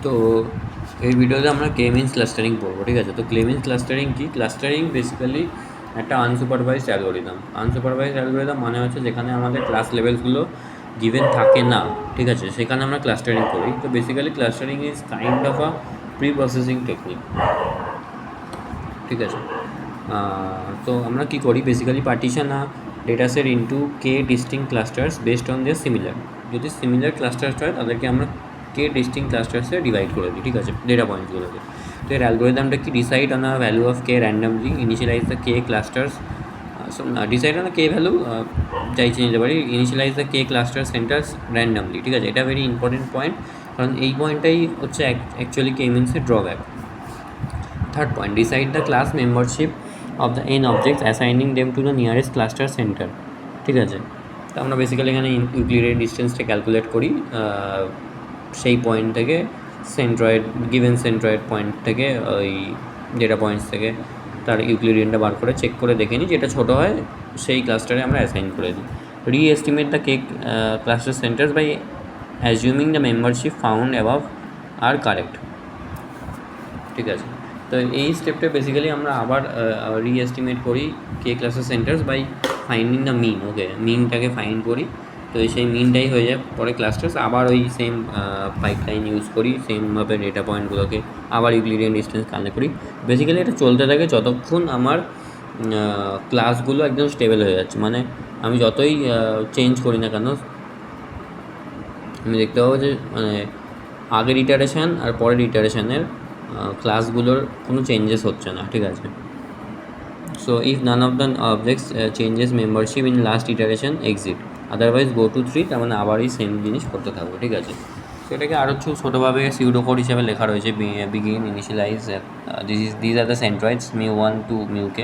তো এই ভিডিওতে আমরা কে মিনস ক্লাস্টারিং পড়বো, ঠিক আছে। তো কে মিনস ক্লাস্টারিং কি? ক্লাস্টারিং বেসিক্যালি একটা আনসুপারভাইজড অ্যালগোরিদম। আনসুপারভাইজড অ্যালগোরিদম মানে হচ্ছে যেখানে আমাদের ক্লাস লেভেলসগুলো গিভেন থাকে না, ঠিক আছে, সেখানে আমরা ক্লাস্টারিং করি। তো basically clustering is kind of a pre processing technique, ঠিক আছে। তো আমরা কী করি, basically partition data set into k ডিস্টিং clusters based on their similar. যদি সিমিলার ক্লাস্টার্স হয় তাদেরকে আমরা কে ডিস্টিং ক্লাস্টার্সে ডিভাইড করে দিই, ঠিক আছে, ডেটা পয়েন্টসগুলোকে। তো এর অ্যালগোরিদমটা কি? Decide on a value of K randomly, initialize the K clusters, decide on K value চাইছে নিতে পারি, initialize the K cluster centers randomly, ঠিক আছে। এটা ভেরি ইম্পর্টেন্ট পয়েন্ট, কারণ এই পয়েন্টটাই হচ্ছে actually K মিনসের drawback. Third point, decide the class membership of the n objects, assigning them to the nearest cluster center, ঠিক আছে। তো আমরা বেসিক্যালি এখানে ইউক্লিডের ডিস্টেন্সটা ক্যালকুলেট করি সেই পয়েন্ট থেকে, সেন্ট্রয়েড গিভেন সেন্ট্রয়েড পয়েন্ট থেকে, ওই ডেটা পয়েন্টস থেকে তার ইউক্লিডিয়ানটা বার করে চেক করে দেখে নিই, যেটা ছোটো হয় সেই ক্লাস্টারে আমরা অ্যাসাইন করে দিই। Re-estimate the K cluster centres by assuming the membership found above are correct, ঠিক আছে। তো এই স্টেপটা বেসিক্যালি আমরা আবার রি-এস্টিমেট করি কে ক্লাসের centres by finding the mean. Okay, মিনটাকে ফাইন্ড করি, তো সেই মিনটাই হয়ে যায় পরে ক্লাস্টার্স। আবার ওই সেম পাইপলাইন ইউজ করি, সেমভাবে ডেটা পয়েন্টগুলোকে আবার ইউক্লিডিয়ান ডিস্টেন্স কালেক্ট করি। বেসিক্যালি এটা চলতে থাকে যতক্ষণ আমার ক্লাসগুলো একদম স্টেবল হয়ে যাচ্ছে। মানে আমি যতই চেঞ্জ করি না কেন, আমি দেখতে পাবো যে মানে আগের ইটারেশান আর পরের ইটারেশানের ক্লাসগুলোর কোনো চেঞ্জেস হচ্ছে না, ঠিক আছে। So if none of the objects changes membership in last iteration exit, otherwise go to 3, তার মানে আবারই সেম জিনিস করতে থাকবো, ঠিক আছে। সেটাকে আরও ছোটোভাবে সিউডো কোড হিসেবে লেখা রয়েছে, begin, initialise, this are the centroids mu1 to mu k,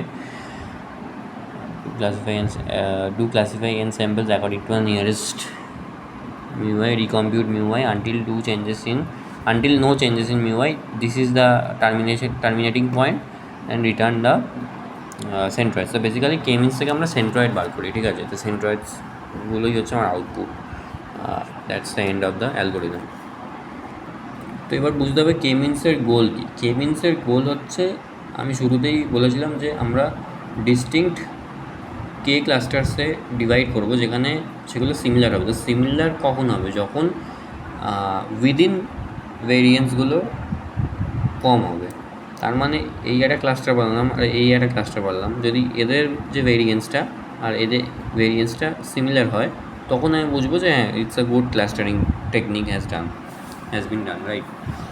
classify n samples according to the nearest mu I, recompute mu I until no changes in mu I. This is the terminating point and return the centroids. So basically k means থেকে আমরা centroid বার করি, ঠিক আছে। তো centroidsগুলোই হচ্ছে আমার output. That's the end of the algorithm. তো এবার বুঝতে হবে কে মিনসের গোল কী। কে মিনসের গোল হচ্ছে, আমি শুরুতেই বলেছিলাম যে আমরা ডিস্টিংক্ট কে ক্লাস্টার্সে ডিভাইড করবো, যেখানে সেগুলো সিমিলার হবে। তো সিমিলার কখন হবে? যখন উইদিন ভেরিয়েন্সগুলো কম হবে। তার মানে এই একটা ক্লাস্টার বানালাম আর এই একটা ক্লাস্টার বানালাম, যদি এদের যে ভেরিয়েন্সটা আর এদের ভেরিয়েন্সটা সিমিলার হয়, তখন আমি বুঝবো যে হ্যাঁ, it's a good clustering technique has been done, right.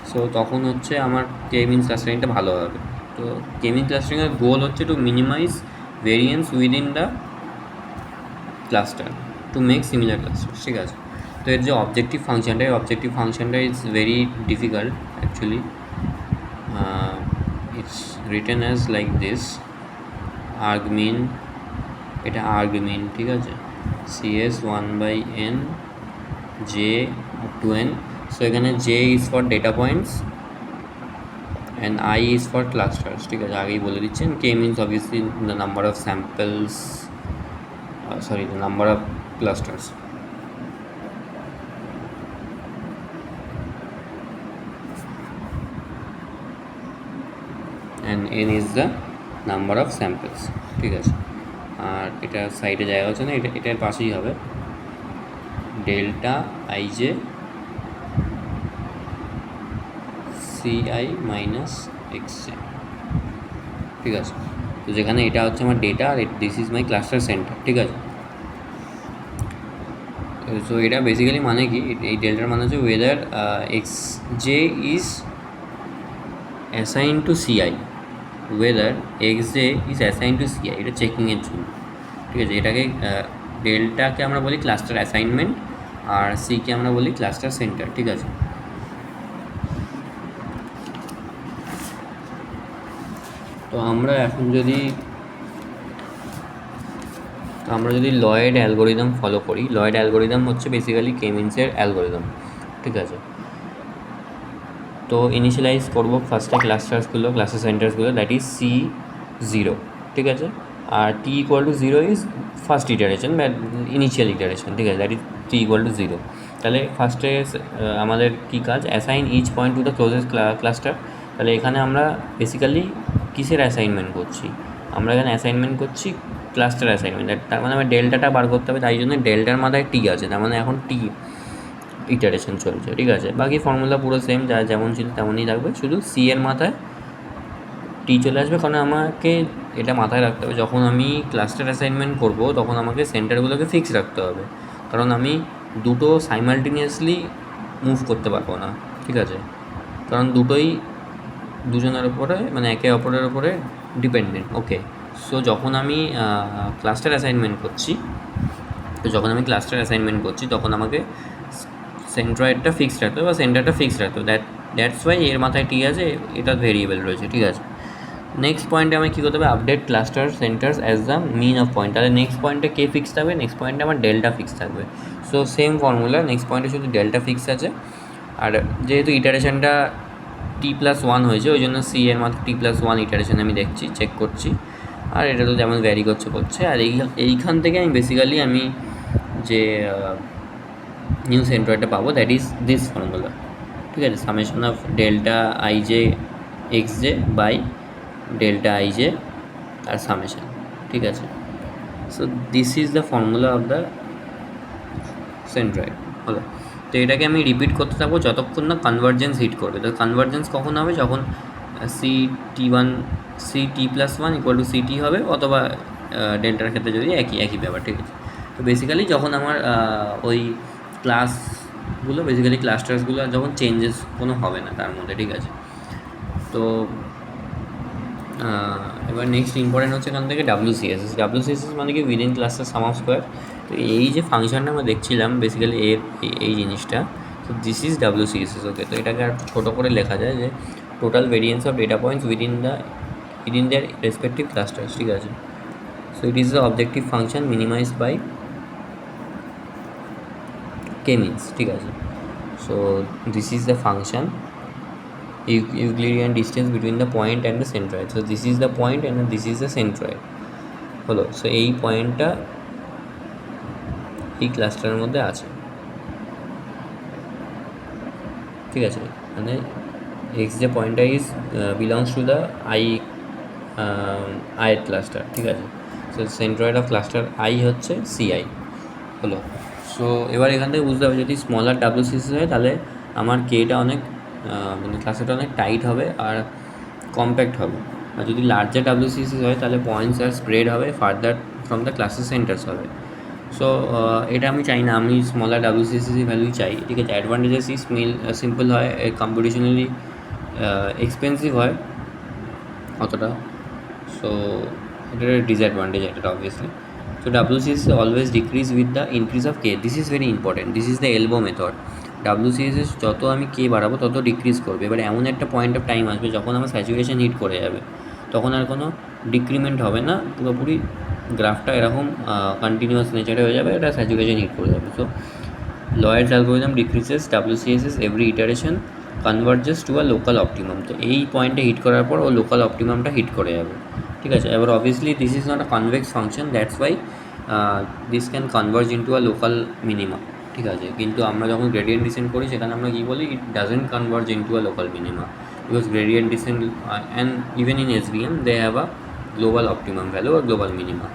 So তখন হচ্ছে আমার কে মিনস ক্লাস্টারিংটা ভালো হবে। তো কে মিনস ক্লাস্টারিংয়ের গোল হচ্ছে to minimize variance within the cluster to make similar cluster, ঠিক আছে। তো এর যে অবজেক্টিভ ফাংশনটা is very difficult actually. It's written as like this, argmin, এটা argmin, ঠিক আছে, cs 1/n j up to n. So এখানে j is for data points and I is for clusters, ঠিক আছে, আগেই বলে দিচ্ছেন। k means obviously the number of samples, the number of clusters, and n is the number of samples, ঠিক আছে। আর এটা সাইডে জায়গা হচ্ছে না, এটার পাশেই হবে delta ij ci minus xj, ঠিক আছে। তো যেখানে এটা হচ্ছে আমার ডেটা আর this is my cluster center, ঠিক আছে। সো এটা বেসিক্যালি মানে কি, এই ডেল্টার মানে হচ্ছে weather xj is assign to ci, weather xj is assign to ci, এটা চেকিংয়ের জন্য, ঠিক আছে। এটাকে ডেল্টাকে আমরা বলি ক্লাস্টার অ্যাসাইনমেন্ট আর সিকে আমরা বলি ক্লাস্টার সেন্টার, ঠিক আছে। তো আমরা এখন যদি লয়েড অ্যালগোরিদম ফলো করি, লয়েড অ্যালগোরিদম হচ্ছে বেসিক্যালি কে মিনসের অ্যালগোরিদম, ঠিক আছে। তো ইনিশিয়ালাইজ করবো ফার্স্টে ক্লাস্টার সেন্টার্সগুলো, দ্যাট ইজ c0, ঠিক আছে। আর t = 0 ইজ ফার্স্ট ইটারেশন বা ইনিশিয়াল ইটারেশন, ঠিক আছে, দ্যাট ইজ t = 0। তাহলে ফার্স্টে আমাদের কী কাজ, assign each point to the closest cluster. তাহলে এখানে আমরা বেসিক্যালি কিসের অ্যাসাইনমেন্ট করছি, আমরা এখানে অ্যাসাইনমেন্ট করছি ক্লাস্টার অ্যাসাইনমেন্ট। তার মানে আমার ডেল্টাটা বার করতে হবে, তাই জন্য ডেল্টার মাথায় টি আছে, তার মানে এখন টি ইটারেশন চলছে, ঠিক আছে। বাকি ফর্মুলা পুরো সেম, যা যেমন ছিল তেমনই থাকবে, শুধু সি এর মাথায় টি চলে আসবে। কারণ আমাকে এটা মাথায় রাখতে হবে, যখন আমি ক্লাস্টার অ্যাসাইনমেন্ট করব তখন আমাকে সেন্টারগুলোকে ফিক্স রাখতে হবে, কারণ আমি দুটো সাইমালটেনিয়াসলি মুভ করতে পারবো না, ঠিক আছে। কারণ দুটোই দুজনের উপরে, মানে একে অপরের উপরে ডিপেন্ডেন্ট। ওকে, সো যখন আমি ক্লাস্টার অ্যাসাইনমেন্ট করছি তখন আমাকে সেন্ট্রয়েডটা ফিক্সড রাখতে হবে বা সেন্টারটা ফিক্সড রাখতে হবে। দ্যাটস ওয়াই এর মাথায় টি আছে, এটা ভেরিয়েবল রয়েছে, ঠিক আছে। নেক্সট পয়েন্টে আমি কী করতে হবে, update cluster centers as the mean of point. তাহলে নেক্সট পয়েন্টে কে ফিক্স থাকবে, নেক্সট পয়েন্টে আমার ডেল্টা ফিক্স থাকবে। সো সেম ফর্মুলা, নেক্সট পয়েন্টে শুধু ডেল্টা ফিক্স আছে। আর যেহেতু ইটারেশনটা T+1 হয়েছে, ওই জন্য সি এর মাত্র T+1 ইটারেশন আমি দেখছি, চেক করছি। আর এটা তো যেমন ভ্যারি করছে। আর এইখান থেকে আমি বেসিক্যালি আমি যে নিউ সেন্ট্রয়েডটা পাবো, দ্যাট ইজ দিস ফর্মুলা, ঠিক আছে। Summation of delta i j x j by delta i j আর সামেশন, ঠিক আছে। So this is the formula of the centroid, হলো। তো এটাকে আমি রিপিট করতে থাকবো যতক্ষণ না কনভার্জেন্স হিট করবে। তো কনভার্জেন্স কখন হবে, যখন T+1 ইকুয়াল টু CT হবে, অথবা ডেল্টার ক্ষেত্রে যদি একই ব্যাপার, ঠিক আছে। তো বেসিক্যালি যখন আমার ওই ক্লাস্টার্সগুলো যখন চেঞ্জেস কোনো হবে না তার মধ্যে, ঠিক আছে। তো এবার নেক্সট ইম্পর্টেন্ট হচ্ছে এখান থেকে WCSS মানে কি within cluster some of square. তো এই যে ফাংশনটা আমরা দেখছিলাম বেসিক্যালি এই জিনিসটা, তো দিস ইজ WCSS। ওকে, তো এটাকে আর ছোটো করে লেখা যায় যে total variance of data points within their respective clusters, ঠিক আছে। So it is the objective function minimized by k-means, ঠিক আছে। So this is the function Euclidean distance between the point and the centroid. So this is the point and this is the centroid, হলো। So এই পয়েন্টটা এই ক্লাস্টারের মধ্যে আছে, ঠিক আছে। মানে এক্স যে পয়েন্টটা is belongs to the I cluster, ঠিক আছে। So centroid of cluster I হচ্ছে CI, হলো। সো এবার এখান থেকে বুঝতে হবে, যদি স্মলার WCSS হয় তাহলে আমার কেটা অনেক মানে ক্লাস্টারটা অনেক টাইট হবে আর কম্প্যাক্ট হবে। আর যদি লার্জার WCSS হয় তাহলে পয়েন্টস আর স্প্রেড হবে ফার্দার ফ্রম দ্য ক্লাসের সেন্টার্স হবে। সো এটা আমি চাই না, আমি স্মলার WCSS ভ্যালুই চাই, ঠিক আছে। অ্যাডভান্টেজেস ইজ সিম্পল হয়, কম্পিটিশনালি এক্সপেন্সিভ হয় অতটা। সো এটার ডিসঅ্যাডভান্টেজ এটা obviously. So WCSS always decrease with the increase of K. This is very important. This is the elbow method. WCSS যত আমি K বাড়াবো তত ডিক্রিজ করবে। এবার এমন একটা পয়েন্ট অফ টাইম আসবে যখন আমার স্যাচুরেশন হিট করে যাবে, তখন আর কোনো ডিক্রিমেন্ট হবে না, পুরোপুরি গ্রাফটা এরকম কন্টিনিউয়াস নেচারে হয়ে যাবে, এটা স্যাচুরেশন হিট করে যাবে। So Lloyds algorithm decreases WCSS every iteration কনভার্জেস to a local optimum. তো এই পয়েন্টে হিট করার পর ও লোকাল অপটিমামটা হিট করে যাবে, ঠিক আছে। এবার obviously this is not a convex function, that's why this can converge into a local minima, ঠিক আছে। কিন্তু আমরা যখন গ্রেডিয়েন্ট ডিসেন্ট করি সেখানে আমরা কী বলি, it doesn't converge into a local minima, because gradient descent and even in SVM they have a global optimum value আর গ্লোবাল মিনিমা।